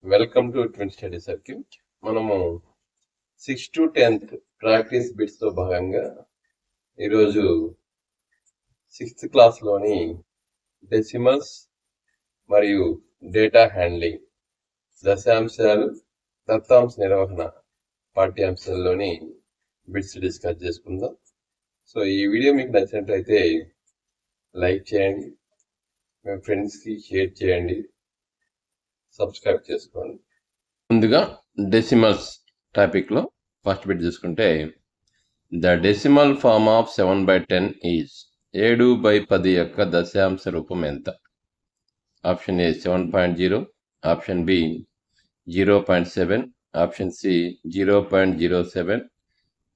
Welcome to twin study circle. మనము 6 to 10th practice bits తో భాగంగా ఈరోజు 6th క్లాస్లోని డెసిమల్స్ మరియు డేటా హ్యాండ్లింగ్, దశాంశాలు, దత్తాంశ నిర్వహణ పాఠ్యాంశాల్లోని బిట్స్ డిస్కస్ చేసుకుందాం. సో ఈ వీడియో మీకు నచ్చినట్లయితే లైక్ చేయండి, మీ ఫ్రెండ్స్కి షేర్ చేయండి, సబ్స్క్రైబ్ చేసుకోండి. ముందుగా డెసిమల్స్ టాపిక్లో ఫస్ట్ బిట్ చూసుకుంటే the decimal form of 7/10 is 7/10 యొక్క దశాంశ రూపం ఎంత? Option A 7.0, option B 0.7, option C 0.07,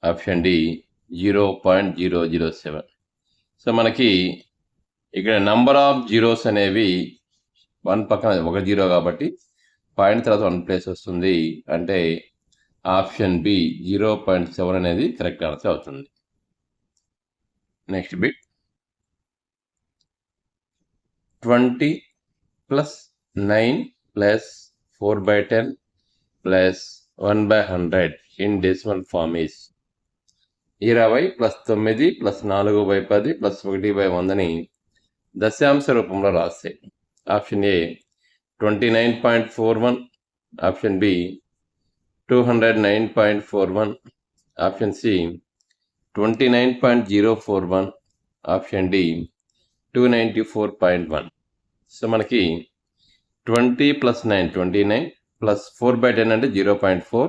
option D 0.007. So మనకి ఇక్కడ నంబర్ ఆఫ్ జీరోస్ అనేవి 1 పక్కన ఒక జీరో కాబట్టి పాయింట్ తర్వాత 1 ప్లేస్ వస్తుంది. అంటే ఆప్షన్ బి 0.7 అనేది కరెక్ట్ ఆన్సర్ అవుతుంది. Next bit 20 + 9 + 4/10 + 1/100 in decimal form is 20 + 9 + 4/10 + 1/100ని దశాంశ రూపంలో రాస్తాయి. Option A 29.41, option B 209.41, option C 29.041, option D 294.1. So మనకి 20 + 9 29 + 4/10 అంటే 0.4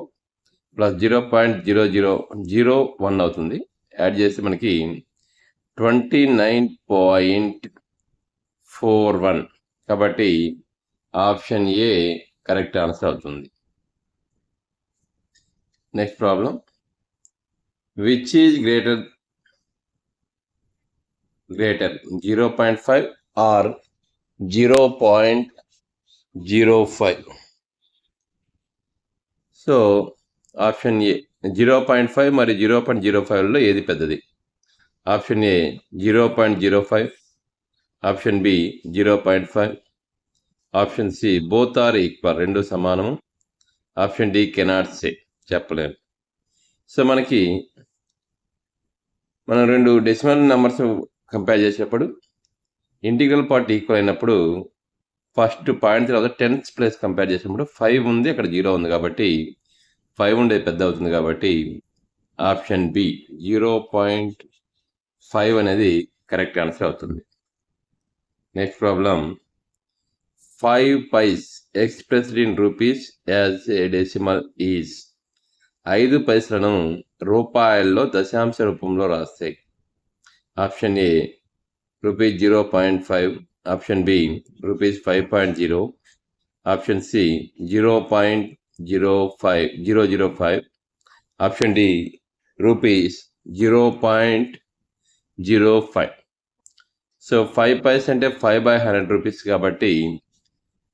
+ 0.0001 అవుతుంది. యాడ్ చేస్తే మనకి 29.41. కాబట్టి ఆప్షన్ ఏ కరెక్ట్ ఆన్సర్ అవుతుంది. Next problem, which is greater 0.5 or 0.05? So option A 0.5 మరియు 0.05లో ఏది పెద్దది? Option A 0.05, option B 0.5, option C both are equal, రెండు సమానము, ఆప్షన్ డి కెనాట్ సే, చెప్పలేము. సో మనకి మనం రెండు డెసిమల్ నెంబర్స్ కంపేర్ చేసేటప్పుడు ఇంటిగ్రల్ పార్ట్ ఈక్వల్ అయినప్పుడు ఫస్ట్ పాయింట్ తర్వాత 10th ప్లేస్ కంపేర్ చేసినప్పుడు 5 ఉంది, అక్కడ 0 ఉంది కాబట్టి 5 ఉండేది పెద్ద అవుతుంది. కాబట్టి ఆప్షన్ బి 0.5 అనేది కరెక్ట్ ఆన్సర్ అవుతుంది. Next problem, 5 paise expressed in rupees as a decimal is 5 పైసలను రూపాయల్లో దశాంశ రూపంలో రాస్తాయి. Option A rupees 0.5, option B rupees 5.0, option C 0.005, option D rupees 0.05. So 5 paise అంటే 5/100 రూపీస్ కాబట్టి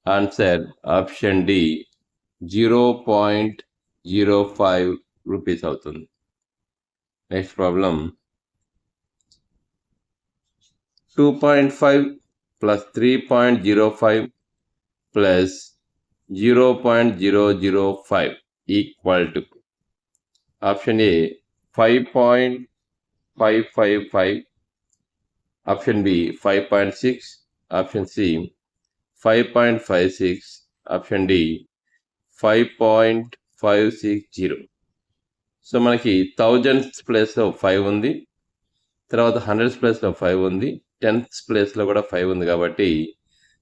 ఆన్సర్ ఆప్షన్ డి 0.05 రూపీస్ అవుతుంది. Next problem, 2.5 + 3.05 + 0.005 equal to option A 5.555, option B 5.6, option C 5.56, option D 5.560. So మనకి thousands ప్లేస్లో 5 ఉంది, తర్వాత hundreds ప్లేస్లో 5 ఉంది, 10th ప్లేస్లో కూడా 5 ఉంది. కాబట్టి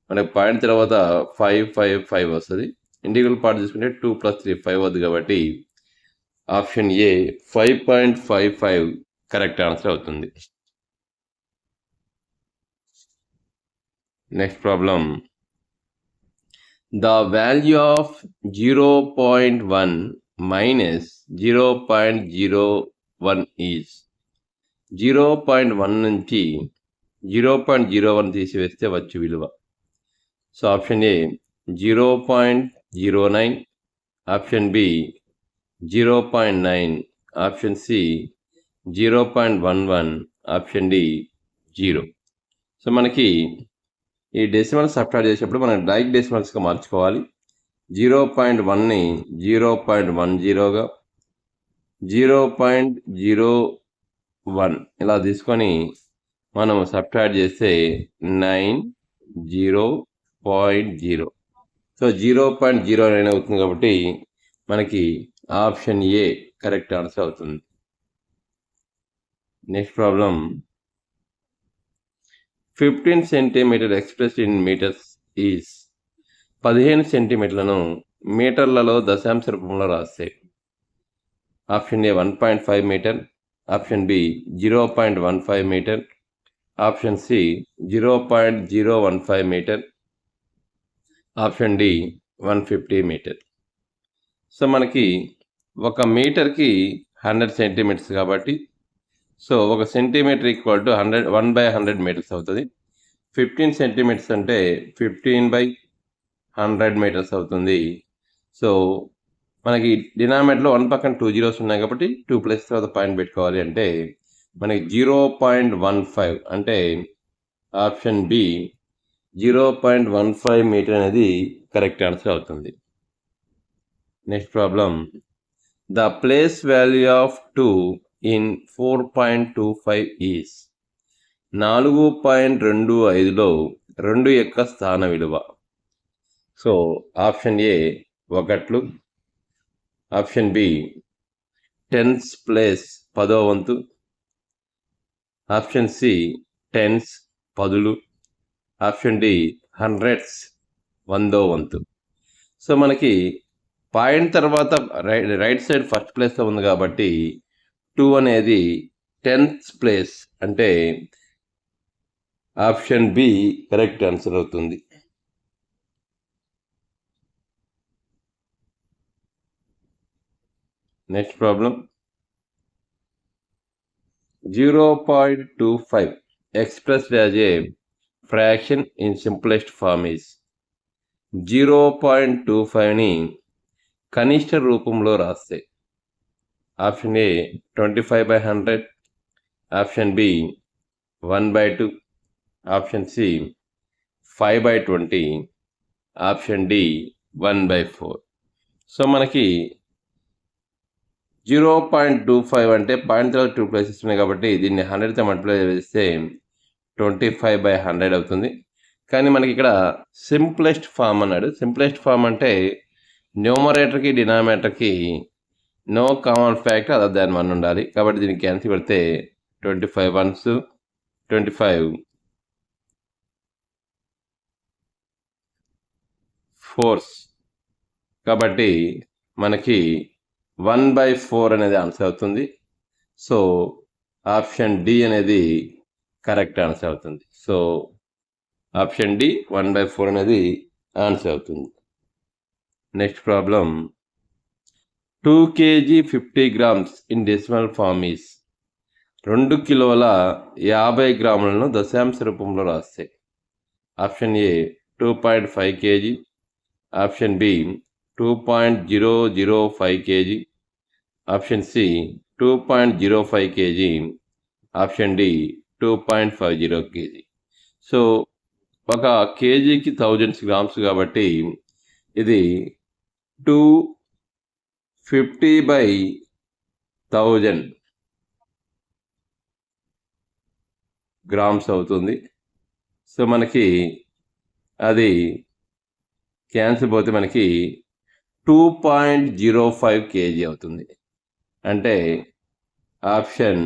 మనకి పాయింట్ తర్వాత 555 వస్తుంది. ఇంటిగ్రల్ పార్ట్ చూసుకుంటే 2 + 3 5 వద్దు. కాబట్టి ఆప్షన్ ఏ 5.55 కరెక్ట్ ఆన్సర్ అవుతుంది. Next problem, the value of 0.1 - 0.01 is 0.1 నుంచి 0.01 తీసివేస్తే వచ్చు విలువ. So option A 0.09, option B 0.9, option C 0.11, option D 0. So మనకి ఈ డెసిమల్ సబ్ట్రాక్ట్ చేసేటప్పుడు మనం డైరెక్ట్ డెసిమల్స్గా మార్చుకోవాలి. 0.1ని 0.10గా 0.01 ఇలా తీసుకొని మనం సబ్ట్రాక్ట్ చేస్తే 9 సో 0.09 అవుతుంది కాబట్టి మనకి ఆప్షన్ ఏ కరెక్ట్ ఆన్సర్ అవుతుంది. Next problem 15 centimetre expressed in metres is 15 సెంటీమీటర్లను మీటర్లలో దశాంశ రూపంలో రాస్తే option A 1.5 metre, option B 0.15 metre, option C 0.015 metre, option D 150 metre. So మనకి ఒక మీటర్కి 100 సెంటీమీటర్స్ కాబట్టి సో ఒక సెంటీమీటర్ ఈక్వల్ టు 1/100 మీటర్స్ అవుతుంది. 15 సెంటీమీటర్స్ అంటే 15/100 మీటర్స్ అవుతుంది. సో మనకి డినామినేటర్లో 1 పక్కన 2 జీరోస్ ఉన్నాయి కాబట్టి 2 ప్లస్ తర్వాత పాయింట్ పెట్టుకోవాలి. అంటే మనకి 0.15 అంటే ఆప్షన్ బి 0.15 మీటర్ అనేది కరెక్ట్ ఆన్సర్ అవుతుంది. Next problem the place value of 2 in 4.25 is 4.25లో 2 యొక్క స్థాన విలువ. So option A 1, option B tenths place 10వ వంతు, ఆప్షన్ సి టెన్స్ 10లు, ఆప్షన్ డి హండ్రెడ్స్ 100వ వంతు. సో మనకి పాయింట్ తర్వాత రైట్ సైడ్ ఫస్ట్ ప్లేస్లో ఉంది కాబట్టి 2 అనేది 10th ప్లేస్ అంటే ఆప్షన్ బి కరెక్ట్ ఆన్సర్ అవుతుంది. Next problem 0.25 expressed as a fraction in simplest form is 0.25ని కనిష్ట రూపంలో రాస్తే option A 25/100, option B 1/2, option C 5/20, option D 1/4. So మనకి 0.25 అంటే పాయింట్ తర్వాత 2 ప్లేసెస్ ఉన్నాయి కాబట్టి దీన్ని 100తో మల్టిప్లై చేస్తే 25/100 అవుతుంది. కానీ మనకి ఇక్కడ సింప్లెస్ట్ ఫామ్ అన్నాడు. సింప్లెస్ట్ ఫామ్ అంటే న్యూమరేటర్కి డినామినేటర్కి no common factor other than 1 ఉండాలి. కాబట్టి దీన్ని క్యాన్సిల్ పెడితే 25 1s 25 4s కాబట్టి మనకి 1/4 అనేది ఆన్సర్ అవుతుంది. సో ఆప్షన్ డి అనేది కరెక్ట్ ఆన్సర్ అవుతుంది. సో ఆప్షన్ డి 1/4 అనేది ఆన్సర్ అవుతుంది. Next problem 2 kg 50 grams in decimal form is 2 కిలోల 50 గ్రాములను దశాంశ రూపంలో రాస్తే option A 2.5 kg, option B 2.005 kg, option C 2.05 kg, option D 2.50 kg. So ఒక కేజీకి 1000 గ్రామ్స్ కాబట్టి ఇది 250/1000 గ్రామ్స్ అవుతుంది. సో మనకి అది క్యాన్సిల్ పోతే మనకి 2.05 kg అవుతుంది. అంటే ఆప్షన్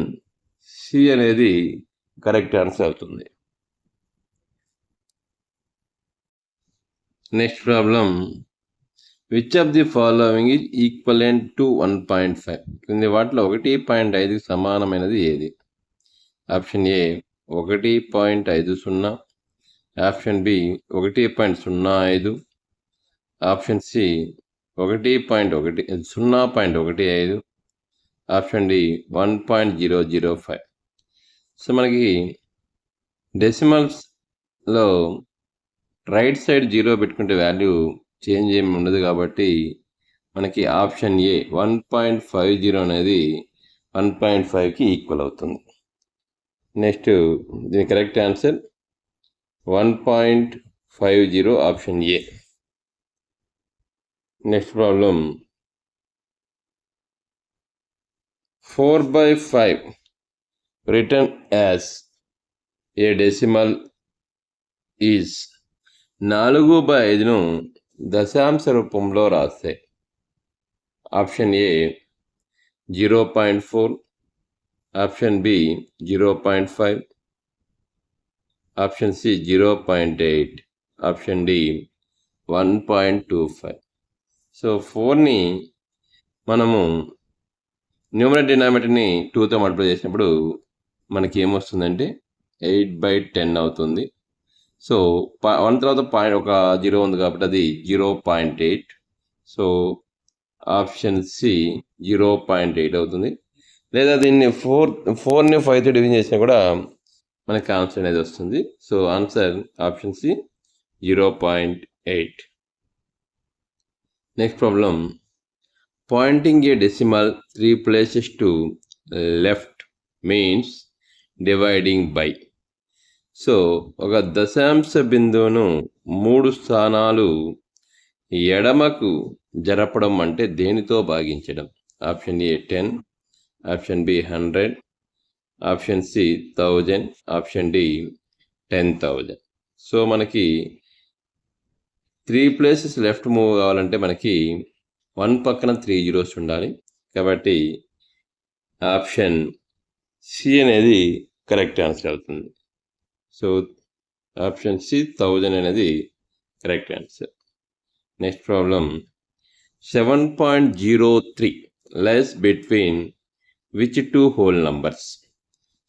సి అనేది కరెక్ట్ ఆన్సర్ అవుతుంది. Next problem which of the following is equivalent to 1.5 కింది వాటిలో 1.5కి సమానమైనది ఏది? Option A 1.50, option B 1.05, option C 0.15, option D 1.005. So మనకి డెసిమల్స్లో రైట్ సైడ్ 0 పెట్టుకుంటే వాల్యూ చేంజ్ ఏమి ఉండదు కాబట్టి మనకి ఆప్షన్ ఏ 1.50 అనేది 1.5కి ఈక్వల్ అవుతుంది. నెక్స్ట్ దీని correct answer 1.50 option A. Next problem 4/5 written as a decimal is 4/5ను దశాంశ రూపంలో రాస్తే option A 0.4, option B 0.5, option C 0.8, option D 1.25. So 4ని మనము న్యూమరేటర్ డినామినేటర్ని 2తో మల్టిప్లై చేసినప్పుడు మనకి ఏమొస్తుందంటే 8/10 అవుతుంది. సో 1 తర్వాత ఒక 0 ఉంది కాబట్టి అది 0.8. సో ఆప్షన్ సి 0.8 అవుతుంది. లేదా దీన్ని 4ని 5తో డివిజన్ చేసినా కూడా మనకి ఆన్సర్ అనేది వస్తుంది. So answer option C 0.8. Next problem pointing a decimal 3 places to left means dividing by. So ఒక దశాంశ బిందువును 3 స్థానాలు ఎడమకు జరపడం అంటే దేనితో భాగించడం? Option A 10, option B 100, option C 1000, option D 10,000. So మనకి 3 places లెఫ్ట్ మూవ్ కావాలంటే మనకి 1 పక్కన 3 zeros ఉండాలి. కాబట్టి ఆప్షన్ సి అనేది కరెక్ట్ ఆన్సర్ అవుతుంది. సో ఆప్షన్ సి 1000 అనేది correct answer. Next problem 7.03 lies between which 2 whole numbers.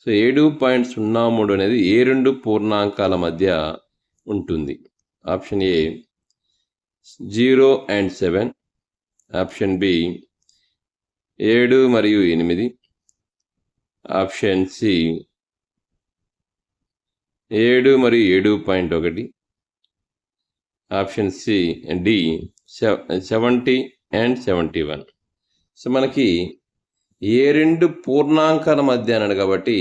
So 7.03 అనేది ఏ 2 పూర్ణాంకాల మధ్య ఉంటుంది? Option A 0 and 7, option B 7 మరియు 8, ఆప్షన్ సి 7 మరియు 7.1, option C D 70 and 71. So మనకి ఏ 2 పూర్ణాంకాల మధ్య అన్నాడు కాబట్టి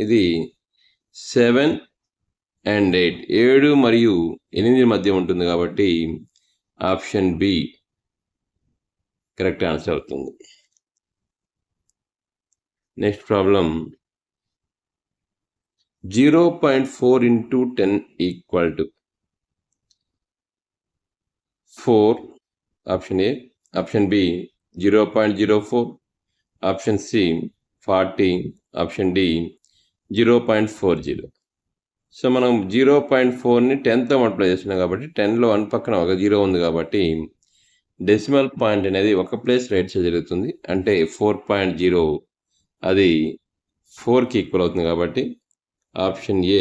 ఇది 7 and 8, 7 మరియు 8 మధ్య ఉంటుంది కాబట్టి ఆప్షన్ బి కరెక్ట్ ఆన్సర్ అవుతుంది. Next problem 0.4 into 10 equal to 4. Option A, option B 0.04, option C 40, option D 0.40. So మనం 0.4ని 10తో మల్టిప్లై చేస్తున్నాం కాబట్టి 10లో 1 పక్కన ఒక 0 ఉంది కాబట్టి డెసిమల్ పాయింట్ అనేది ఒక ప్లేస్ రైట్ సైడ్ జరుగుతుంది. అంటే 4.0 అది 4కి ఈక్వల్ అవుతుంది కాబట్టి ఆప్షన్ ఏ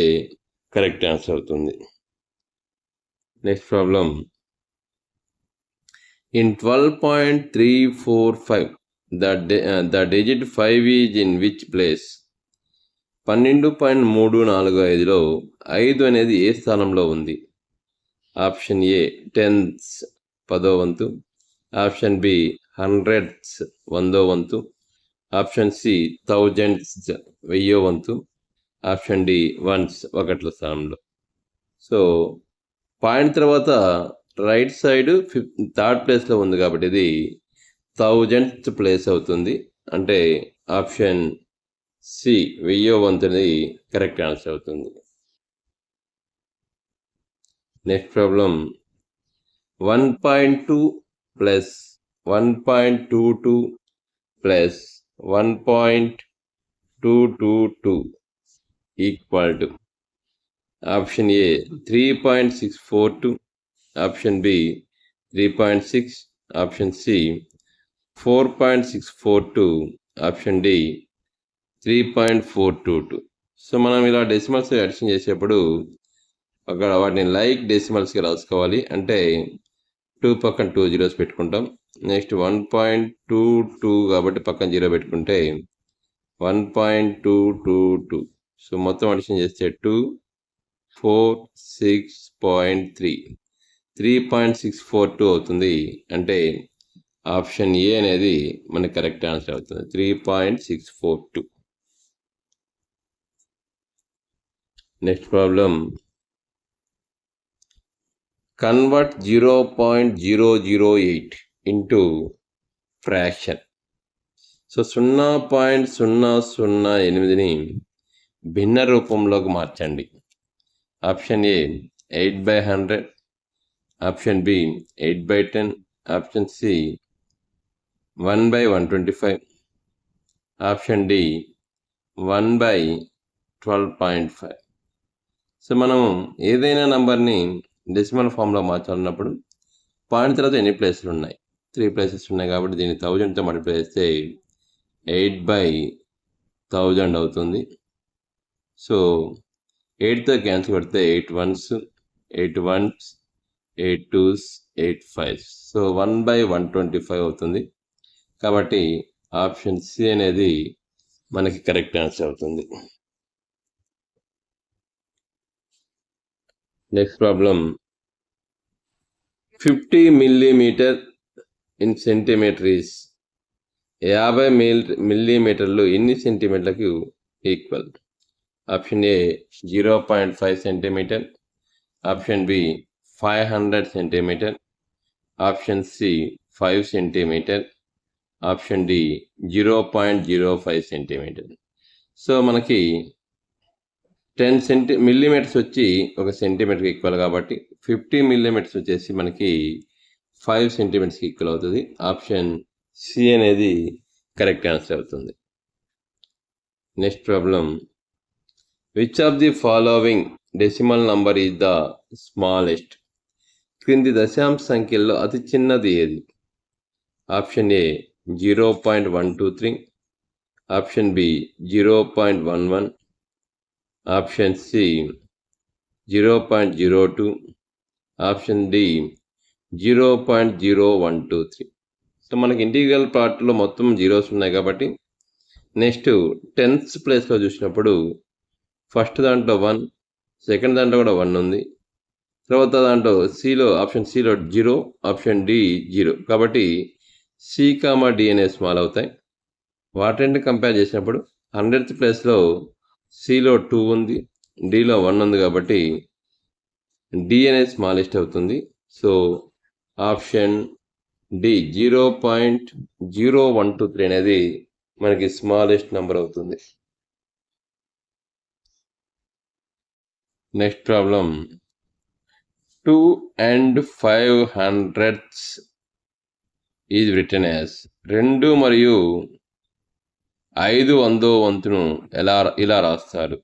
కరెక్ట్ ఆన్సర్ అవుతుంది. Next problem in 12.345 the digit 5 is in which place? 12.345లో 5 అనేది ఏ స్థానంలో ఉంది? ఆప్షన్ ఏ 10ths 10వ వంతు, ఆప్షన్ బి 100ths 100వ వంతు, ఆప్షన్ సి 1000ths 1000వ వంతు, ఆప్షన్ డి 1s 1వ స్థానంలో. సో పాయింట్ తర్వాత రైట్ సైడ్ 3rd ప్లేస్లో ఉంది కాబట్టి ఇది 1000th ప్లేస్ అవుతుంది. అంటే ఆప్షన్ సి 1000వ వంతు అనేది కరెక్ట్ ఆన్సర్ అవుతుంది. Next problem 1.2 plus 1.22 plus 1.222 equal to option A 3.642, option B 3.6, option C 4.642, option D 3.422. So మనం ఇలా డెసిమల్స్ అడిషన్ చేసేప్పుడు అక్కడ వాటిని లైక్ డెసిమల్స్కి రాసుకోవాలి. అంటే 2 పక్కన 2 zeros పెట్టుకుంటాం. నెక్స్ట్ 1.22 కాబట్టి పక్కన 0 పెట్టుకుంటే 1.222. సో మొత్తం అడిషన్ చేస్తే 2, 4, 6.3, 3.642 అవుతుంది. అంటే ఆప్షన్ ఏ అనేది మనకి కరెక్ట్ ఆన్సర్ అవుతుంది, 3.642. Next problem convert 0.008 into fraction. So 0.008ని భిన్న రూపంలోకి మార్చండి. Option A 8/100, option B 8/10, option C 1/125, option D 1/12.5. So మనం ఏదైనా నంబర్ని డెసిమల్ ఫామ్లో మార్చాలన్నప్పుడు పాయింట్ తర్వాత ఎన్ని ప్లేసులు ఉన్నాయి? 3 ప్లేసెస్ ఉన్నాయి కాబట్టి దీన్ని 1000తో మల్టిప్లై చేస్తే 8/1000 అవుతుంది. సో 8తో క్యాన్సిల్ కొడితే 8 1s, 8 1s, 8 2s, 8 5s. So 1/125 అవుతుంది. కాబట్టి ఆప్షన్ సి అనేది మనకి కరెక్ట్ ఆన్సర్ అవుతుంది. Next problem, 50 millimeter in centimetre is 50 మిల్లీమీటర్లు ఎన్ని సెంటీమీటర్లకు equal? Option A 0.5 centimetre, option B 500 centimetre, option C 5 centimetre, option D 0.05 centimetre. So మనకి 10 మిల్లీమీటర్స్ వచ్చి ఒక సెంటీమీటర్కి ఈక్వల్ కాబట్టి 50 మిల్లీమీటర్స్ వచ్చేసి మనకి 5 సెంటీమీటర్స్కి ఈక్వల్ అవుతుంది. ఆప్షన్ సి అనేది కరెక్ట్ ఆన్సర్ అవుతుంది. Next problem, which of the following decimal number is the smallest? క్రింది దశాంశ సంఖ్యల్లో అతి చిన్నది ఏది? Option A 0.123, option B 0.11, option C 0.02, option D 0.0123. So మనకి ఇంటిగ్రల్ పార్ట్లో మొత్తం జీరోస్ ఉన్నాయి కాబట్టి నెక్స్ట్ 10th ప్లేస్లో చూసినప్పుడు ఫస్ట్ దాంట్లో 1, సెకండ్ దాంట్లో కూడా 1 ఉంది, తర్వాత దాంట్లో ఆప్షన్ సిలో 0, ఆప్షన్ డి 0. కాబట్టి సి కామా డి అనేవి స్మాల్ అవుతాయి. వాటిని కంపేర్ చేసినప్పుడు 100th ప్లేస్లో సిలో 2 ఉంది, డిలో 1 ఉంది కాబట్టి డి అనేది స్మాలెస్ట్ అవుతుంది. సో ఆప్షన్ డి 0.0123 అనేది మనకి స్మాలెస్ట్ నెంబర్ అవుతుంది. Next problem, 2 and 500ths is written as. 2 మరియు 500వ వంతును ఇలా రాస్తారు?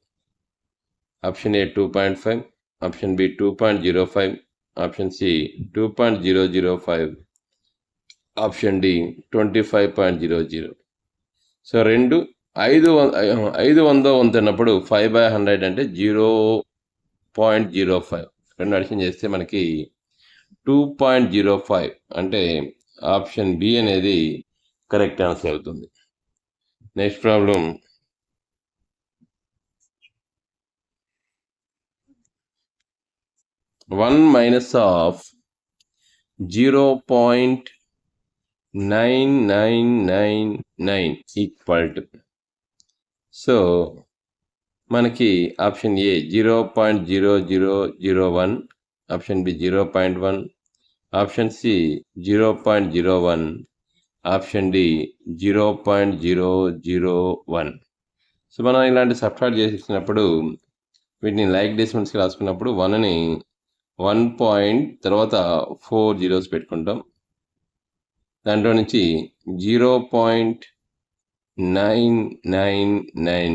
Option A 2.5, option B 2.05, option C 2.005, option D 25.00. So 500వ వంతు అన్నప్పుడు 5/100 అంటే 0.05, రెండు అడిషన్ చేస్తే మనకి 2.05 అంటే ఆప్షన్ బి అనేది కరెక్ట్ ఆన్సర్ అవుతుంది. Next problem, 1 minus of 0.9999 equal to. So మనకి option A 0.0001, option B 0.1, option C 0.01, option D 0.001. So మనం ఇలాంటి సబ్ట్రాక్ట్ చేసినప్పుడు వీటిని లైక్ డెసిమల్స్కి రాసుకున్నప్పుడు 1ని 1 పాయింట్ తర్వాత 4 zeros పెట్టుకుంటాం. దాంట్లో నుంచి 0.999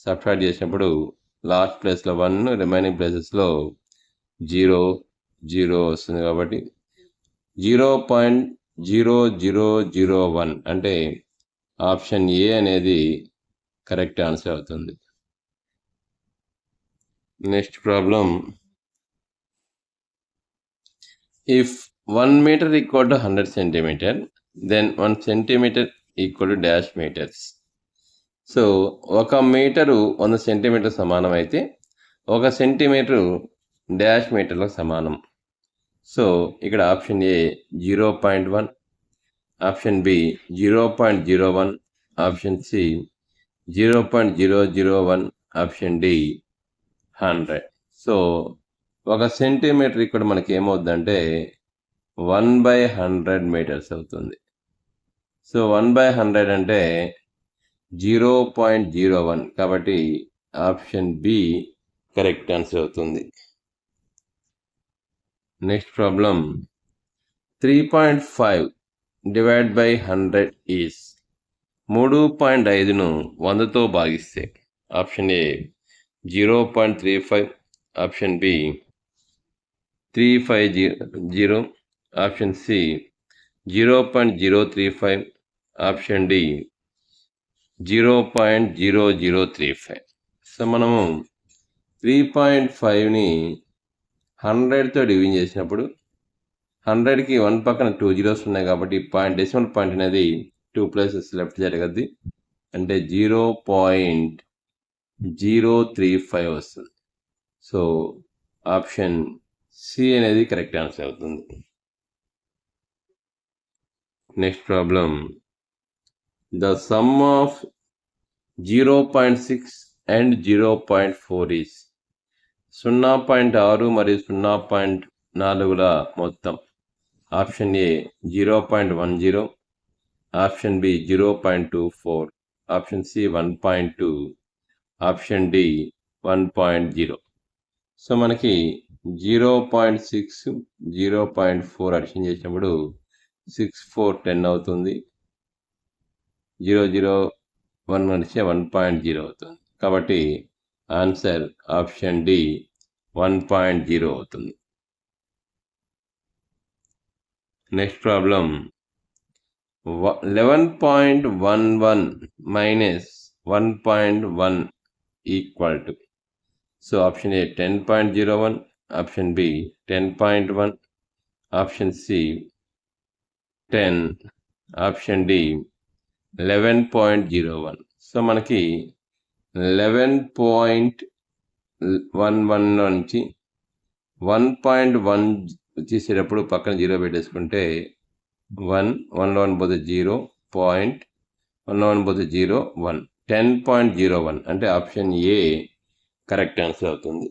సబ్ట్రాక్ట్ చేసినప్పుడు లాస్ట్ ప్లేస్లో 1, రిమైనింగ్ ప్లేసెస్లో 0 వస్తుంది. కాబట్టి 0.0001 అంటే ఆప్షన్ ఏ అనేది కరెక్ట్ ఆన్సర్ అవుతుంది. Next problem, if 1 meter equal to 100 centimeter, then 1 centimeter equal to dash meters. So 1 metre 100 centimetre సమానం అయితే 1 సెంటీమీటరు డాష్ మీటర్లకు సమానం. సో ఇక్కడ option A 0.1, option B 0.01, option C 0.001, option D 100. So 1 centimetre ఇక్కడ మనకి ఏమవుతుందంటే 1/100 metres అవుతుంది. సో 1/100 అంటే 0.01. కాబట్టి ఆప్షన్ బి కరెక్ట్ ఆన్సర్ అవుతుంది. Next problem 3.5 divide by 100 is 3.5ను 100తో భాగిస్తే option A 0.35, option B 350, option C 0.035, option D 0.0035. So మనము 3.5ని 100తో డివిజన్ చేసినప్పుడు 100కి 1 పక్కన 2 జీరోస్ ఉన్నాయి కాబట్టి డెసిమల్ పాయింట్ అనేది 2 ప్లేసెస్ లెఫ్ట్ జరగద్ది, అంటే 0.035 వస్తుంది. సో ఆప్షన్ సి అనేది కరెక్ట్ ఆన్సర్ అవుతుంది. Next problem the sum of 0.6 and 0.4 is 0.6 మరియు 0.4ల మొత్తం. Option A 0.10, option B 0.24, option C 1.2, option D 1.0. So మనకి 0.6, 0.4 అడిషన్ చేసినప్పుడు 6, 4, 10 అవుతుంది. 0.01 అడిస్తే 1.0 అవుతుంది. కాబట్టి ఆన్సర్ ఆప్షన్ డి 1.0 అవుతుంది. Next problem 11.11 minus 1.1 equal to. So option A 10.01, option B 10.1, option C 10, option D 11.01. So మనకి 11.11 నుంచి 1.1 తీసేటప్పుడు పక్కన 0 పెట్టేసుకుంటే 1 పోతే 0, 1 పోతే 0, 1, 10.01 అంటే ఆప్షన్ ఏ కరెక్ట్ ఆన్సర్ అవుతుంది.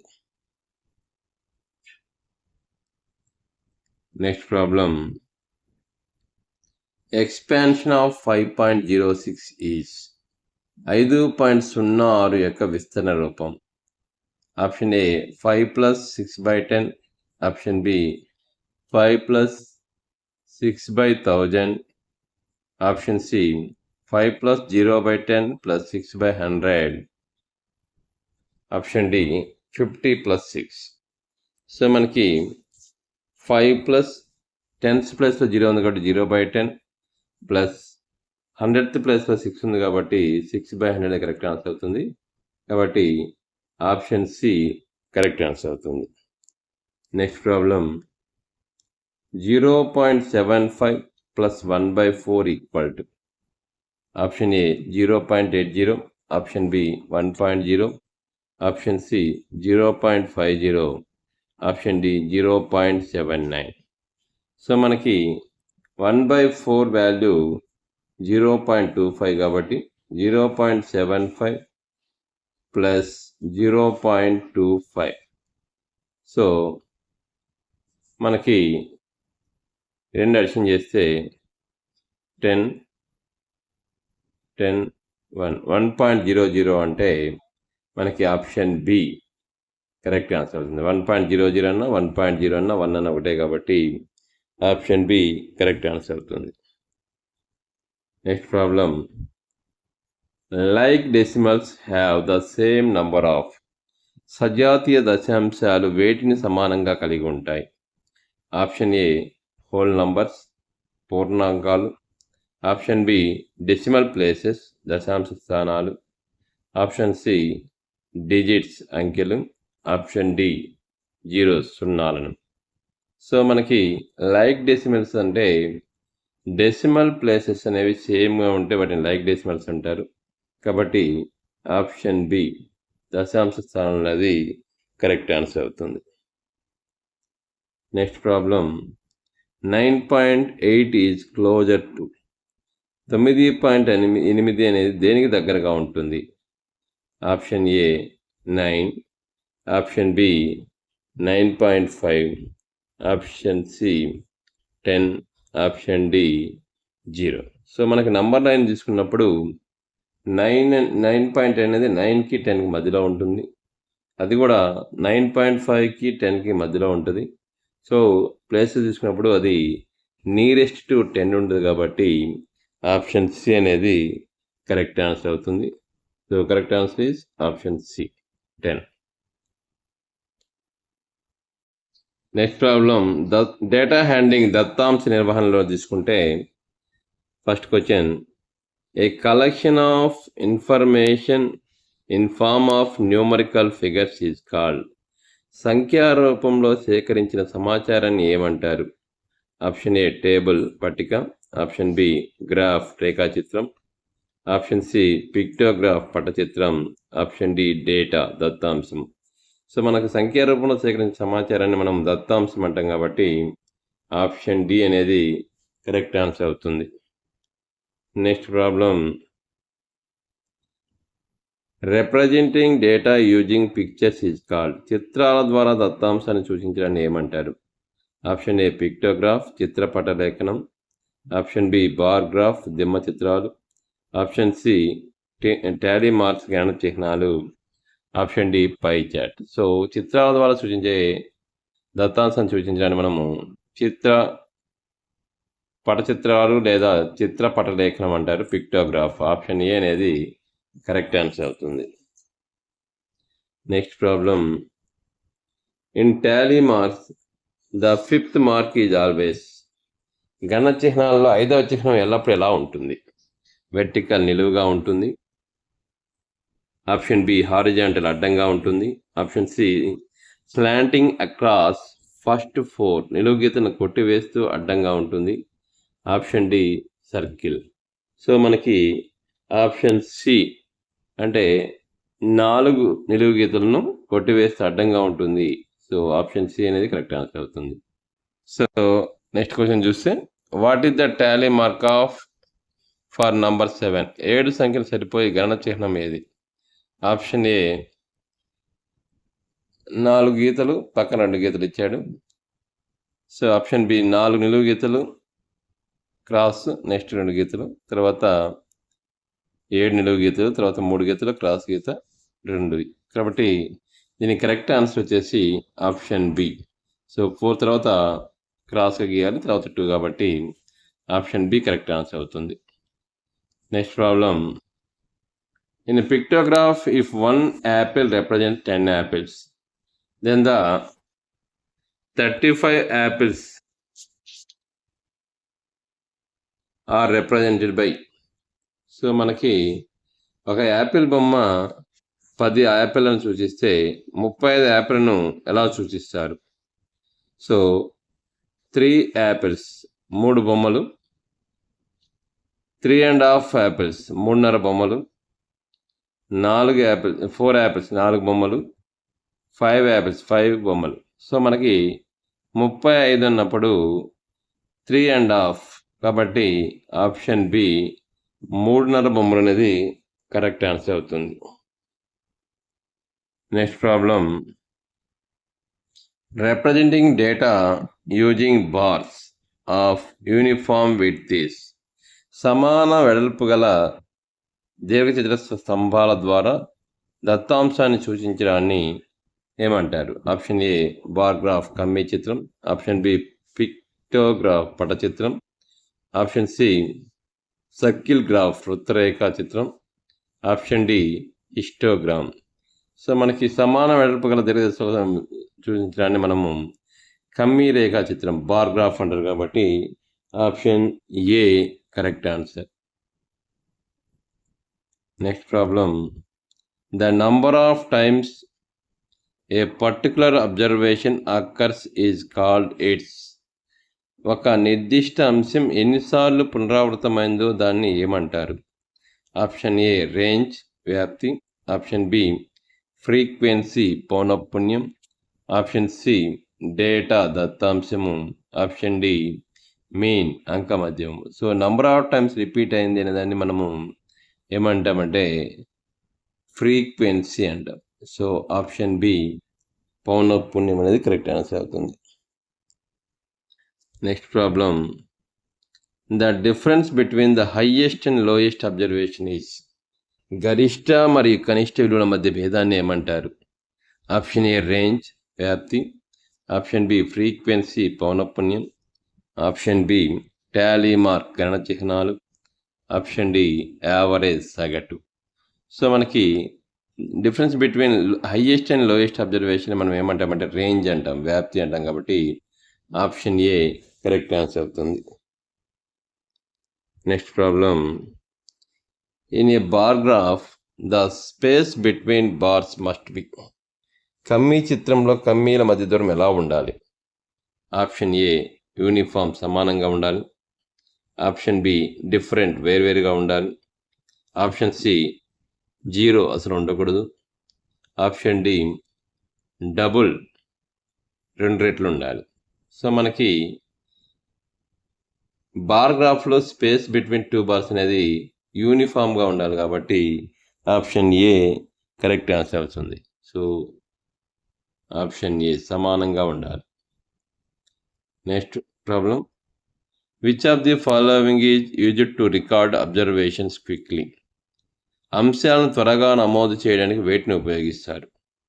Next problem expansion of 5.06 is 5.06 యొక్క విస్తరణ రూపం. Option A 5 + 6/10, option B 5 + 6/1000, option C 5 + 0/10 + 6/100, option D 50 + 6. So మనకి 5 + 10th ప్లేస్లో 0 ఉంది కాబట్టి 0/10 ప్లస్ 100th ప్లేస్లో 6 ఉంది కాబట్టి 6/100 కరెక్ట్ ఆన్సర్ అవుతుంది. కాబట్టి ఆప్షన్ సి కరెక్ట్ ఆన్సర్ అవుతుంది. Next problem 0.75 + 1/4 equal to. Option A 0.80, option B 1.0, option C 0.50, option D 0.79. So మనకి 1/4 వాల్యూ 0.25 కాబట్టి 0.75 ప్లస్ 0.25. సో మనకి 2 అడిషన్ చేస్తే 10, 10, 1, 1.00 అంటే మనకి ఆప్షన్ బి కరెక్ట్ ఆన్సర్ అవుతుంది. 1.00 అన్నా 1.0 అన్నా 1 అన్న ఒకటే కాబట్టి ఆప్షన్ బి కరెక్ట్ ఆన్సర్ అవుతుంది. Next problem like decimals have the same number of. సజాతీయ దశాంశాలు వేటిని సమానంగా కలిగి ఉంటాయి. ఆప్షన్ ఏ హోల్ నంబర్స్, పూర్ణాంకాలు, ఆప్షన్ బి డెసిమల్ ప్లేసెస్, దశాంశ స్థానాలు, ఆప్షన్ సి డిజిట్స్, అంకెలు, ఆప్షన్ డి జీరోస్, సున్నాలను. సో మనకి లైక్ డెసిమల్స్ అంటే డెసిమల్ ప్లేసెస్ అనేవి సేమ్గా ఉంటే వాటిని లైక్ డెసిమల్స్ అంటారు. కాబట్టి ఆప్షన్ బి దశాంశ స్థానం అనేది కరెక్ట్ ఆన్సర్ అవుతుంది. Next problem 9.8 is closer to. 9.8 అనేది దేనికి దగ్గరగా ఉంటుంది. Option A 9, option B 9.5, option C 10, option D 0. So మనకి నంబర్ 9 తీసుకున్నప్పుడు 9 అనేది 9కి 10కి మధ్యలో ఉంటుంది. అది కూడా 9.5కి 10కి మధ్యలో ఉంటుంది. సో ప్లేసెస్ తీసుకున్నప్పుడు అది నియరెస్ట్ టు 10 ఉంటుంది కాబట్టి ఆప్షన్ సి అనేది కరెక్ట్ ఆన్సర్ అవుతుంది. So correct answer is option C 10. Next problem, data handling దత్తాంశ నిర్వహణలో తీసుకుంటే first question, a collection of information in form of numerical figures is called. సంఖ్యా రూపంలో సేకరించిన సమాచారాన్ని ఏమంటారు? ఆప్షన్ ఏ టేబుల్ పట్టిక, ఆప్షన్ బి గ్రాఫ్ రేఖాచిత్రం, ఆప్షన్ సి పిక్టోగ్రాఫ్ పటచిత్రం, ఆప్షన్ డి డేటా దత్తాంశం. సో మనకు సంఖ్యా రూపంలో సేకరించిన సమాచారాన్ని మనం దత్తాంశం అంటాం కాబట్టి ఆప్షన్ డి అనేది కరెక్ట్ ఆన్సర్ అవుతుంది. Next problem, representing data using pictures is called. చిత్రాల ద్వారా దత్తాంశాన్ని సూచించడాన్ని ఏమంటారు? ఆప్షన్ ఏ పిక్టోగ్రాఫ్ చిత్రపట లేఖనం, ఆప్షన్ బి బార్ గ్రాఫ్ దిమ్మ చిత్రాలు, ఆప్షన్ సి టాలీ మార్క్స్ జ్ఞాన చిహ్నాలు, option D pie chart. So చిత్రాల ద్వారా సూచించే దత్తాంశాన్ని సూచించడాన్ని మనము పటచిత్రాలు లేదా చిత్రపట లేఖనం అంటారు, పిక్టోగ్రాఫ్. ఆప్షన్ ఏ అనేది కరెక్ట్ ఆన్సర్ అవుతుంది. Next problem, in tally marks the 5th mark is always. గణ చిహ్నాల్లో 5వ చిహ్నం ఎల్లప్పుడూ ఎలా ఉంటుంది? వెర్టికల్ నిలువుగా ఉంటుంది, ఆప్షన్ బి హారిజాంటల్ అడ్డంగా ఉంటుంది, option C slanting across first 4 నిలువు గీతను కొట్టివేస్తూ అడ్డంగా ఉంటుంది, ఆప్షన్ డి సర్కిల్. సో మనకి ఆప్షన్ సి అంటే 4 నిలువు గీతలను కొట్టివేస్తూ అడ్డంగా ఉంటుంది. సో ఆప్షన్ సి అనేది కరెక్ట్ ఆన్సర్ అవుతుంది. సో నెక్స్ట్ క్వశ్చన్ చూస్తే, what is the tally mark of for number 7? 7 సంఖ్యలు సరిపోయి గణన చిహ్నం ఏది? ఆప్షన్ ఏ 4 గీతలు పక్కన 2 గీతలు ఇచ్చాడు. సో ఆప్షన్ బి 4 నిలువు గీతలు క్రాస్ నెక్స్ట్ 2 గీతలు, తర్వాత 7 నిలువు గీతలు, తర్వాత 3 గీతలు క్రాస్ గీత 2. కాబట్టి దీని కరెక్ట్ ఆన్సర్ వచ్చేసి ఆప్షన్ బి. సో 4 తర్వాత క్రాస్గా గీయాలి, తర్వాత 2 కాబట్టి ఆప్షన్ బి కరెక్ట్ ఆన్సర్ అవుతుంది. Next problem, in pictograph if 1 apple represents 10 apples, then the 35 apples are represented by. So మనకి ఒక యాపిల్ బొమ్మ 10 యాపిల్లను సూచిస్తే 35 యాపిల్ను ఎలా సూచిస్తారు? సో 3 యాపిల్స్ 3 బొమ్మలు, 3.5 యాపిల్స్ 3.5 బొమ్మలు, 4 యాపిల్స్ 4 యాపిల్స్ 4 బొమ్మలు, 5 యాపిల్స్ 5 బొమ్మలు. సో మనకి 35 అన్నప్పుడు 3.5 కాబట్టి ఆప్షన్ బి 3.5 బొమ్మలు అనేది కరెక్ట్ ఆన్సర్ అవుతుంది. Next problem, representing data using bars of uniform width is. సమాన వెడల్పు గల దీర్ఘచతురస్ర స్తంభాల ద్వారా దత్తాంశాన్ని సూచించడాన్ని ఏమంటారు? ఆప్షన్ ఏ బార్ గ్రాఫ్ కమ్మీ చిత్రం, ఆప్షన్ బి పిక్టోగ్రాఫ్ పటచిత్రం, ఆప్షన్ సి సర్కిల్ గ్రాఫ్ వృత్తరేఖా చిత్రం, ఆప్షన్ డి హిస్టోగ్రామ్. సో మనకి సమాన వెడల్పు గల దీర్ఘచతురస్ర సూచించడాన్ని మనము కమ్మీ రేఖా చిత్రం బార్ గ్రాఫ్ అంటారు కాబట్టి option A correct answer. Next problem, the number of times a particular observation occurs is called its. ఒక నిర్దిష్ట అంశం ఎన్నిసార్లు పునరావృతమైందో దాన్ని ఏమంటారు? ఆప్షన్ ఏ రేంజ్ వ్యాప్తి, ఆప్షన్ బి ఫ్రీక్వెన్సీ పౌనఃపున్యం, ఆప్షన్ సి డేటా దత్తాంశము, ఆప్షన్ డి మీన్ అంకమధ్యము. So number of times repeat అయింది అనే దాన్ని మనము ఏమంటామంటే ఫ్రీక్వెన్సీ అంటాం. సో ఆప్షన్ బి పౌనఃపున్యం అనేది కరెక్ట్ ఆన్సర్ అవుతుంది. Next problem, the difference between the highest and lowest observation is. గరిష్ట మరియు కనిష్ట విలువల మధ్య భేదాన్ని ఏమంటారు? ఆప్షన్ ఏ రేంజ్ వ్యాప్తి, ఆప్షన్ బి ఫ్రీక్వెన్సీ పౌనఃపున్యం, ఆప్షన్ బి టాలీ మార్క్ గణన చిహ్నాలు, ఆప్షన్ డి యావరేజ్ సగటు. సో మనకి difference between highest and lowest observation మనం ఏమంటామంటే రేంజ్ అంటాం, వ్యాప్తి అంటాం. కాబట్టి ఆప్షన్ ఏ కరెక్ట్ ఆన్సర్ అవుతుంది. Next problem, in a bar graph the space between bars must be. కమ్మీ చిత్రంలో కమ్మీల మధ్య దూరం ఎలా ఉండాలి? ఆప్షన్ ఏ యూనిఫామ్ సమానంగా ఉండాలి, ఆప్షన్ బి డిఫరెంట్ వేరువేరుగా ఉండాలి, ఆప్షన్ సి 0 అసలు ఉండకూడదు, ఆప్షన్ డి డబుల్ 2 రెట్లు ఉండాలి. సో మనకి బార్ గ్రాఫ్లో స్పేస్ బిట్వీన్ 2 బార్స్ అనేది యూనిఫామ్గా ఉండాలి కాబట్టి ఆప్షన్ ఏ కరెక్ట్ ఆన్సర్ అవుతుంది. సో ఆప్షన్ ఏ సమానంగా ఉండాలి. Next problem, which of the following is used to record observations quickly. అంశాలను త్వరగా నమోదు చేయడానికి వేటిని ఉపయోగిస్తారు?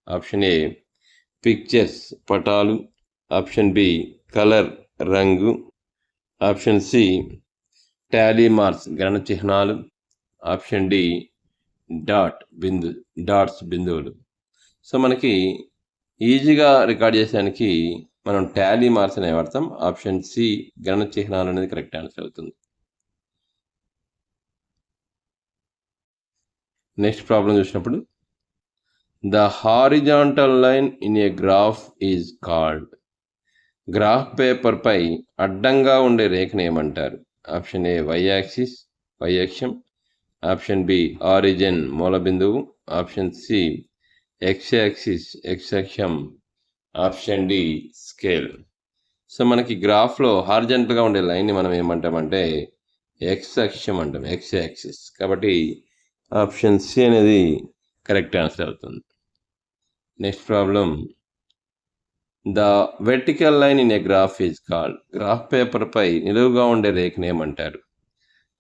ఆప్షన్ ఏ పిక్చర్స్ పటాలు, ఆప్షన్ బి కలర్ రంగు, ఆప్షన్ సి టాలీ మార్క్స్ గణన చిహ్నాలు, ఆప్షన్ డి డాట్స్ బిందువులు. సో మనకి ఈజీగా రికార్డ్ చేసేదానికి మనం టాలీ మార్క్స్ అనే వాడతాం. ఆప్షన్ సి గణన చిహ్నాలు అనేది కరెక్ట్ ఆన్సర్ అవుతుంది. నెక్స్ట్ ప్రాబ్లం చూసినప్పుడు, the horizontal line in a graph is called. Graph పేపర్పై అడ్డంగా ఉండే రేఖను ఏమంటారు? Option A Y axis Y అక్షం, ఆప్షన్ బి ఆరిజిన్ మూల బిందువు, option C X axis X అక్షం, ఆప్షన్ డి స్కేల్. సో మనకి గ్రాఫ్లో హారిజంటల్గా ఉండే లైన్ని మనం ఏమంటామంటే ఎక్స్ అక్షం అంటాం, ఎక్స్ యాక్సిస్. కాబట్టి ఆప్షన్ సి అనేది కరెక్ట్ ఆన్సర్ అవుతుంది. Next problem, the vertical line in a graph is called. Graph పేపర్పై నిలువుగా ఉండే రేఖను ఏమంటారు?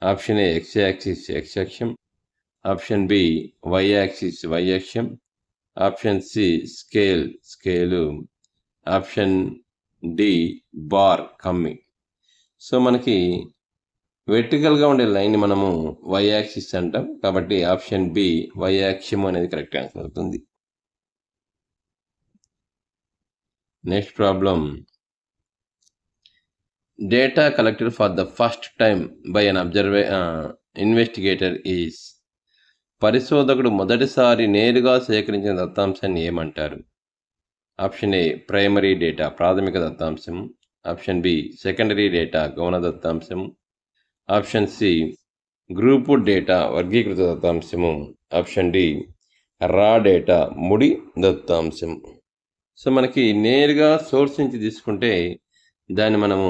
Option A X axis X అక్షం, option B Y axis Y అక్షం, option C scale, option D bar కమ్మి. సో మనకి వెర్టికల్గా ఉండే లైన్ని మనము వై యాక్సిస్ అంటాం కాబట్టి ఆప్షన్ బి వై అక్షం అనేది కరెక్ట్ ఆన్సర్ అవుతుంది. Next problem, data collected for the first time by an investigator is. పరిశోధకుడు మొదటిసారి నేరుగా సేకరించిన దత్తాంశాన్ని ఏమంటారు? ఆప్షన్ ఏ ప్రైమరీ డేటా ప్రాథమిక దత్తాంశం, ఆప్షన్ బి సెకండరీ డేటా గౌణ దత్తాంశం, ఆప్షన్ సి గ్రూపు డేటా వర్గీకృత దత్తాంశము, ఆప్షన్ డి రా డేటా ముడి దత్తాంశం. సో మనకి నేరుగా సోర్స్ నుంచి తీసుకుంటే దాన్ని మనము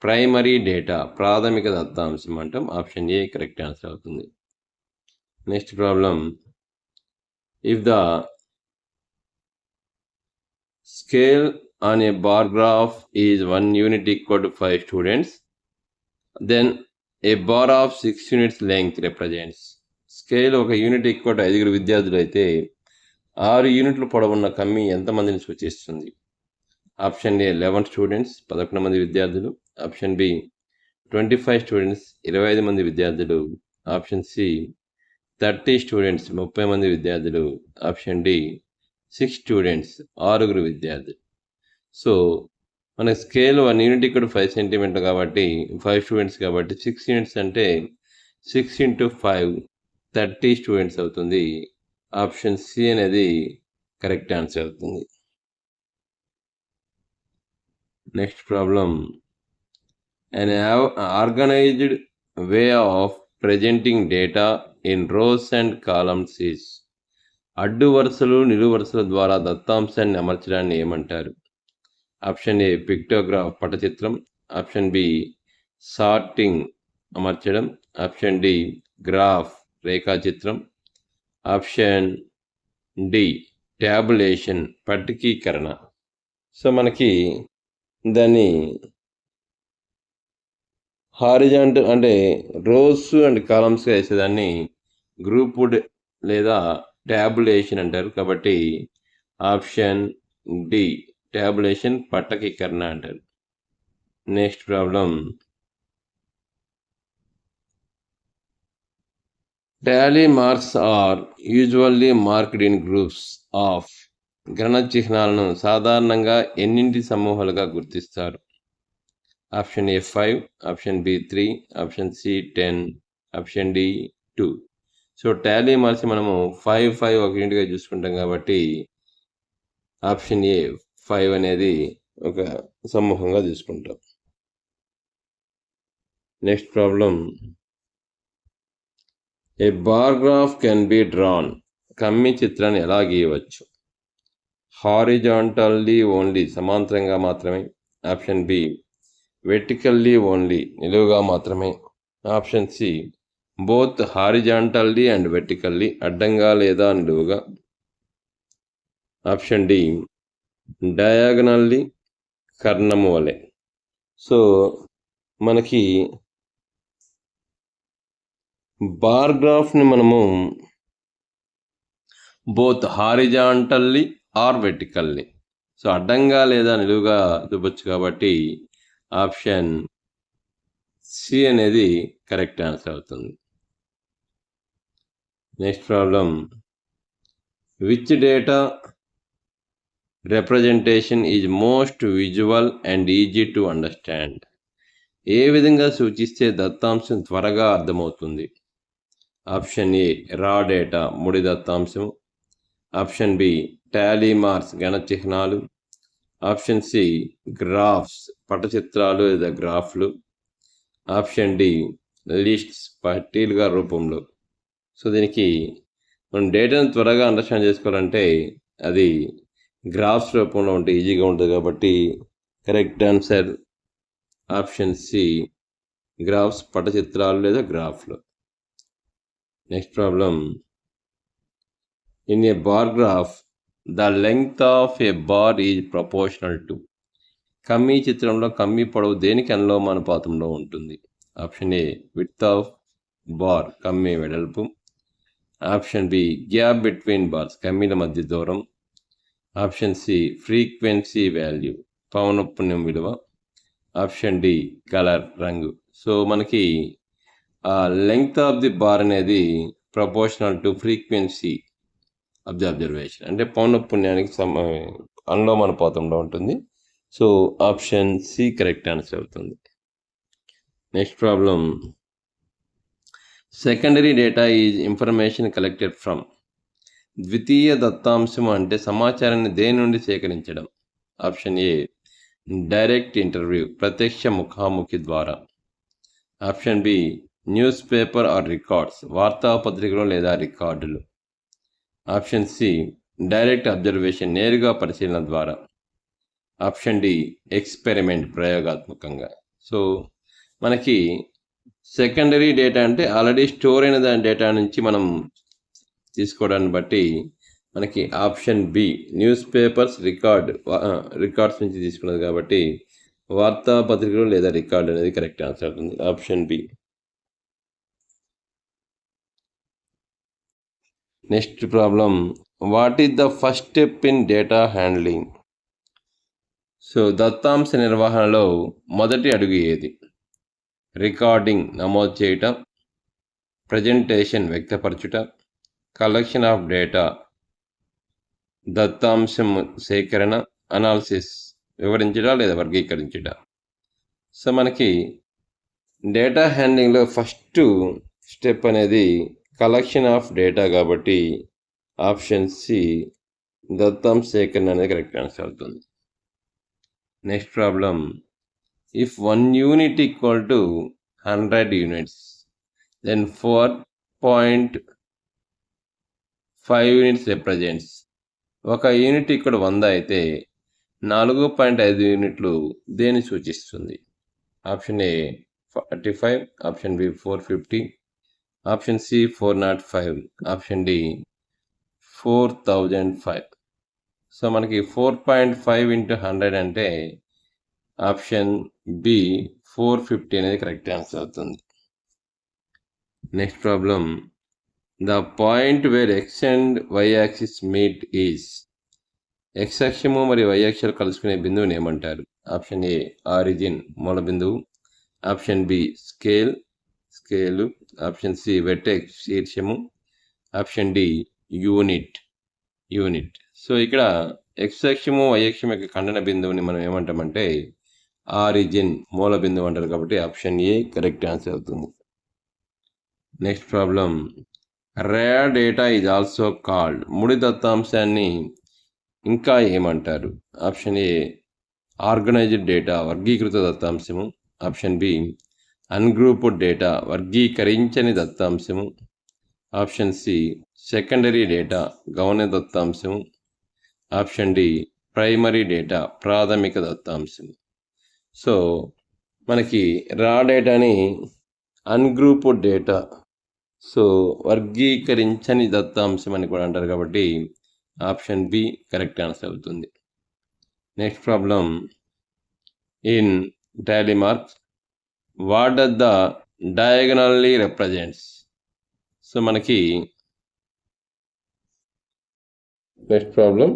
ప్రైమరీ డేటా ప్రాథమిక దత్తాంశం అంటాం. ఆప్షన్ ఏ కరెక్ట్ ఆన్సర్ అవుతుంది. Next problem, if the scale on a bar graph is 1 unit equal to 5 students, then a bar of 6 units length represents. Scale 1 unit equal to 5 విద్యార్థులు అయితే 6 యూనిట్లు పొడవున్న కమ్మి ఎంతమందిని సూచిస్తుంది? Option ఏ 11 students 11 మంది విద్యార్థులు, option B 25 students 25 మంది విద్యార్థులు, ఆప్షన్ సి 30 స్టూడెంట్స్ 30 మంది విద్యార్థులు, ఆప్షన్ డి 6 స్టూడెంట్స్ 6 విద్యార్థులు. సో మన స్కేల్ 1 యూనిట్ ఇక్కడ 5 సెంటీమీటర్ కాబట్టి 5 స్టూడెంట్స్ కాబట్టి 6 యూనిట్స్ అంటే 6 into 5 30 స్టూడెంట్స్ అవుతుంది. ఆప్షన్ సి అనేది కరెక్ట్ ఆన్సర్ అవుతుంది. Next problem, an organized way of presenting data in rows and columns is. అడ్డు వరుసలు నిలువు వరుసల ద్వారా దత్తాంశాన్ని అమర్చడాన్ని ఏమంటారు? ఆప్షన్ ఏ పిక్టోగ్రాఫ్ పటచిత్రం, ఆప్షన్ బి సార్టింగ్ అమర్చడం, ఆప్షన్ డి గ్రాఫ్ రేఖాచిత్రం, ఆప్షన్ డి ట్యాబులేషన్ పట్టికీకరణ. సో మనకి దాన్ని హారిజాంటల్ అంటే రోస్ అండ్ కాలమ్స్గా వేసేదాన్ని గ్రూప్డ్ లేదా ట్యాబులేషన్ అంటారు. కాబట్టి ఆప్షన్ డి ట్యాబులేషన్ పట్టకీకరణ అంటారు. Next problem, tally marks are usually marked in groups of. గణన చిహ్నాలను సాధారణంగా ఎన్నింటి సమూహాలుగా గుర్తిస్తారు? Option A 5, option B 3, option C 10, option D 2. So tally marks మనము 5 ఒక యూనిట్గా చూసుకుంటాం కాబట్టి ఆప్షన్ ఏ 5 అనేది ఒక సమూహంగా తీసుకుంటాం. Next problem, A bar graph can be drawn. కమ్మి చిత్రాన్ని ఎలా గీయవచ్చు? హారిజాంటల్లీ ఓన్లీ సమాంతరంగా మాత్రమే, ఆప్షన్ బి వెర్టికల్లీ ఓన్లీ నిలువుగా మాత్రమే, option C both horizontally and vertically అడ్డంగా లేదా నిలువుగా, ఆప్షన్ డి డయాగనల్లీ కర్ణము వలె. సో మనకి బార్ గ్రాఫ్ని మనము both horizontally or vertically, so అడ్డంగా లేదా నిలువుగా చూపొచ్చు కాబట్టి ఆప్షన్ సి అనేది కరెక్ట్ ఆన్సర్ అవుతుంది. Next problem, which data representation is most visual and easy to understand. ఏ విధంగా సూచిస్తే దత్తాంశం త్వరగా అర్థమవుతుంది? ఆప్షన్ ఏ రా డేటా ముడి దత్తాంశం, ఆప్షన్ బి టాలీ మార్క్స్ గణ చిహ్నాలు, ఆప్షన్ సి గ్రాఫ్స్ పటచిత్రాలు లేదా గ్రాఫ్లు, ఆప్షన్ డి లిస్ట్స్ పట్టీలుగా రూపంలో. సో దీనికి మనం డేటాను త్వరగా అండర్స్టాండ్ చేసుకోవాలంటే అది గ్రాఫ్స్ రూపంలో ఉంటే ఈజీగా ఉంటుంది కాబట్టి correct answer option C graphs పటచిత్రాలు లేదా గ్రాఫ్లు. Next problem, in a bar graph the length of a bar is proportional to. కమ్మీ చిత్రంలో కమ్మీ పొడవు దేనికి అనులోమానుపాతంలో ఉంటుంది? Option A width of bar కమ్మీ వెడల్పు, option B gap between bars కమ్మీల మధ్య దూరం, ఆప్షన్ సి ఫ్రీక్వెన్సీ వాల్యూ పౌనఃపున్యం విలువ, ఆప్షన్ డి కలర్ రంగు. సో మనకి లెంగ్త్ ఆఫ్ ది బార్ అనేది proportional to frequency of the observation, అంటే పౌనఃపున్యానికి అనులోమానుపాతంలో ఉంటుంది. So option C correct answer అవుతుంది. Next problem, secondary data is information collected from. ద్వితీయ దత్తాంశం అంటే సమాచారాన్ని దేని నుండి సేకరించడం? ఆప్షన్ ఏ డైరెక్ట్ ఇంటర్వ్యూ ప్రత్యక్ష ముఖాముఖి ద్వారా, option B newspaper or records వార్తాపత్రికలు లేదా రికార్డులు, ఆప్షన్ సి డైరెక్ట్ అబ్జర్వేషన్ నేరుగా పరిశీలన ద్వారా, ఆప్షన్ డి ఎక్స్పెరిమెంట్ ప్రయోగాత్మకంగా. సో మనకి సెకండరీ డేటా అంటే ఆల్రెడీ స్టోర్ అయిన దాని డేటా నుంచి మనం తీసుకోవడాన్ని బట్టి మనకి option B news papers records నుంచి తీసుకున్నది కాబట్టి వార్తాపత్రికలు లేదా రికార్డు అనేది కరెక్ట్ ఆన్సర్ అవుతుంది, option B. Next problem, what is the first step in data handling? So దత్తాంశ నిర్వహణలో మొదటి అడుగు ఏది? రికార్డింగ్ నమోదు చేయటం, ప్రజెంటేషన్ వ్యక్తపరచుట, కలెక్షన్ ఆఫ్ డేటా దత్తాంశం సేకరణ, అనాలిసిస్ వివరించుట లేదా వర్గీకరించుట. సో మనకి డేటా హ్యాండ్లింగ్లో ఫస్ట్ స్టెప్ అనేది కలెక్షన్ ఆఫ్ డేటా కాబట్టి ఆప్షన్ సి దత్తాంశ సేకరణ అనేది కరెక్ట్ ఆన్సర్ అవుతుంది. Next problem, if 1 unit equal to 100 units then 4.5 units represents. ఒక యూనిట్ ఇక్కడ 100 అయితే 4.5 యూనిట్లు దేన్ని సూచిస్తుంది? Option A 45, option B 450, option C 405, option D 4005. So మనకి 4.5 ఇంటూ 100 అంటే ఆప్షన్ బి 450 అనేది కరెక్ట్ ఆన్సర్ అవుతుంది. Next problem, the point where X and Y axis meet is. X అక్షము మరియు వై అక్షాలు కలుసుకునే బిందువుని ఏమంటారు? ఆప్షన్ ఏ ఆరిజిన్ మూల బిందువు, option B scale, option C vertex శీర్షము, ఆప్షన్ డి యూనిట్. సో ఇక్కడ ఎక్స్ అక్షము వై అక్షం యొక్క ఖండన బిందువుని మనం ఏమంటామంటే ఆరిజిన్ మూల బిందువు అంటారు కాబట్టి ఆప్షన్ ఏ కరెక్ట్ ఆన్సర్ అవుతుంది. Next problem, raw data is also called. ముడి దత్తాంశాన్ని ఇంకా ఏమంటారు? ఆప్షన్ ఏ ఆర్గనైజ్డ్ డేటా వర్గీకృత దత్తాంశము, ఆప్షన్ బి అన్గ్రూప్డ్ డేటా వర్గీకరించని దత్తాంశము, ఆప్షన్ సి సెకండరీ డేటా గౌణ దత్తాంశము, ఆప్షన్ డి ప్రైమరీ డేటా ప్రాథమిక దత్తాంశము. సో మనకి రా డేటాని అన్గ్రూప్డ్ డేటా, సో వర్గీకరించని దత్తాంశం అని కూడా అంటారు కాబట్టి ఆప్షన్ బి కరెక్ట్ ఆన్సర్ అవుతుంది. Next problem, in tally marks what does the డయాగనల్లీ represents. So మనకి next problem,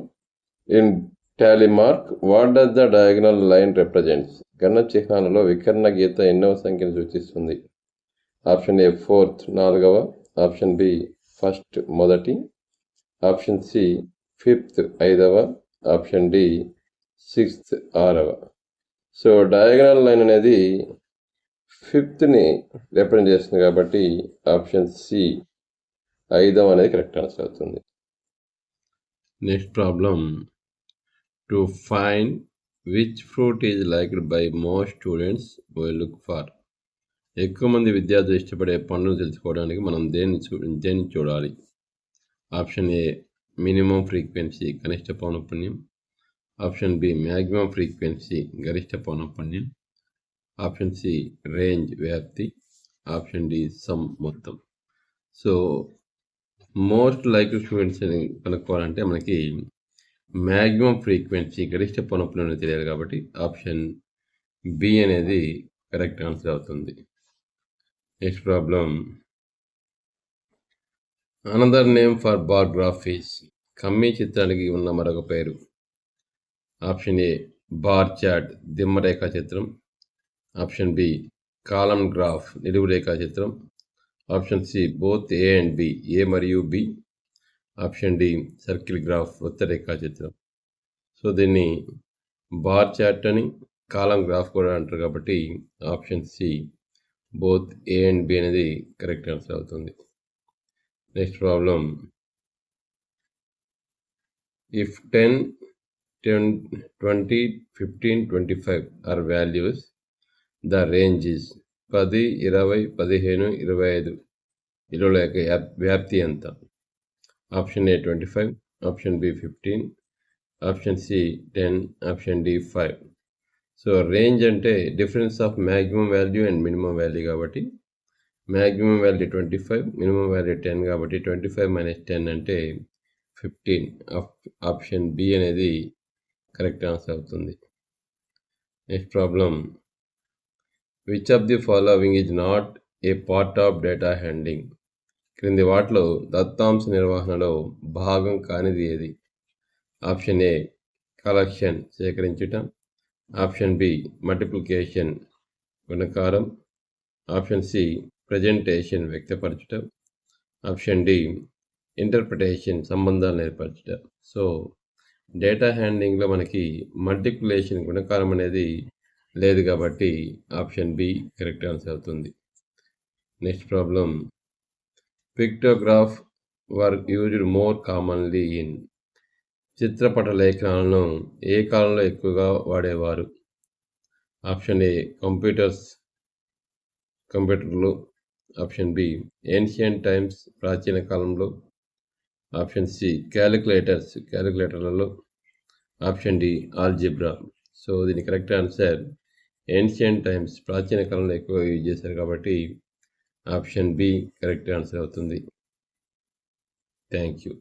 in Tally mark what does the diagonal line represents. గణ చిహ్నాలలో వికర్ణ గీత ఎన్నవ సంఖ్యను సూచిస్తుంది? ఆప్షన్ ఏ 4th 4వ, ఆప్షన్ బి 1st మొదటి, ఆప్షన్ సి 5th 5వ, option D 6th 6వ. So diagonal line అనేది 5thని represent చేస్తుంది కాబట్టి ఆప్షన్ సి 5వ అనేది కరెక్ట్ ఆన్సర్ అవుతుంది. Next problem, to find which fruit is liked by most students why look far. ఎక్కువ మంది విద్యార్థులు ఇష్టపడే పండును తెలుసుకోవడానికి మనం దేన్ని చూడాలి? ఆప్షన్ ఏ మినిమం ఫ్రీక్వెన్సీ కనిష్ట పౌనఃపున్యం, ఆప్షన్ బి మ్యాక్సిమం ఫ్రీక్వెన్సీ గరిష్ట పౌనఃపున్యం, ఆప్షన్ సి రేంజ్ వ్యాప్తి, ఆప్షన్ డి సమ్ మొత్తం. సో మోస్ట్ లైక్డ్ స్టూడెంట్స్ అని కనుక్కోవాలంటే మనకి మ్యాక్సిమం ఫ్రీక్వెన్సీ గరిష్ట పౌనఃపున్యం తెలియాలి కాబట్టి ఆప్షన్ బి అనేది కరెక్ట్ ఆన్సర్ అవుతుంది. Next problem, another name for bar graph is. కమ్మీ చిత్రానికి ఉన్న మరొక పేరు? ఆప్షన్ ఏ బార్ చార్ట్ దిమ్మ రేఖా చిత్రం, ఆప్షన్ బి కాలం గ్రాఫ్ నిలువు రేఖా చిత్రం, option C both A and B A మరియు B, option D circle graph వృత్త రేఖా చిత్రం. సో దీన్ని బార్ చార్ట్ అని కాలం గ్రాఫ్ కూడా అంటారు కాబట్టి option C both A and B అనేది కరెక్ట్ ఆన్సర్ అవుతుంది. Next problem, if 10, 20, 15, 25 are values, the range is. 10, 20, 15, 25 ఇరవై వ్యాప్తి ఎంత? Option A 25, option B 15, option C 10, option D 5. So range అంటే difference of maximum value and minimum value కాబట్టి maximum value 25, minimum value 10 కాబట్టి 25 - 10 అంటే 15. Option B అనేది correct answer అవుతుంది. Next problem, which of the following is not a part of data handling. క్రింది వాటిలో దత్తాంశ నిర్వహణలో భాగం కానిది ఏది? ఆప్షన్ ఏ కలెక్షన్ సేకరించటం, ఆప్షన్ బి మల్టిప్లికేషన్ గుణకారం, ఆప్షన్ సి ప్రజెంటేషన్ వ్యక్తపరచటం, ఆప్షన్ డి ఇంటర్ప్రిటేషన్ సంబంధాలను ఏర్పరచటం. సో డేటా హ్యాండ్లింగ్లో మనకి మల్టిప్లికేషన్ గుణకారం అనేది లేదు కాబట్టి ఆప్షన్ బి కరెక్ట్ ఆన్సర్ అవుతుంది. Next problem, pictograph were used more commonly in. చిత్రపట లేఖనాలను ఏ కాలంలో ఎక్కువగా వాడేవారు? ఆప్షన్ ఏ కంప్యూటర్లు, ఆప్షన్ బి ఏన్షియంట్ టైమ్స్ ప్రాచీన కాలంలో, ఆప్షన్ సి క్యాలిక్యులేటర్లలో, ఆప్షన్ డి ఆల్జిబ్రా. సో దీని కరెక్ట్ ఆన్సర్ ఏన్షియంట్ టైమ్స్ ప్రాచీన కాలంలో ఎక్కువ యూజ్ చేశారు కాబట్టి ఆప్షన్ బి కరెక్ట్ ఆన్సర్ అవుతుంది. Thank you.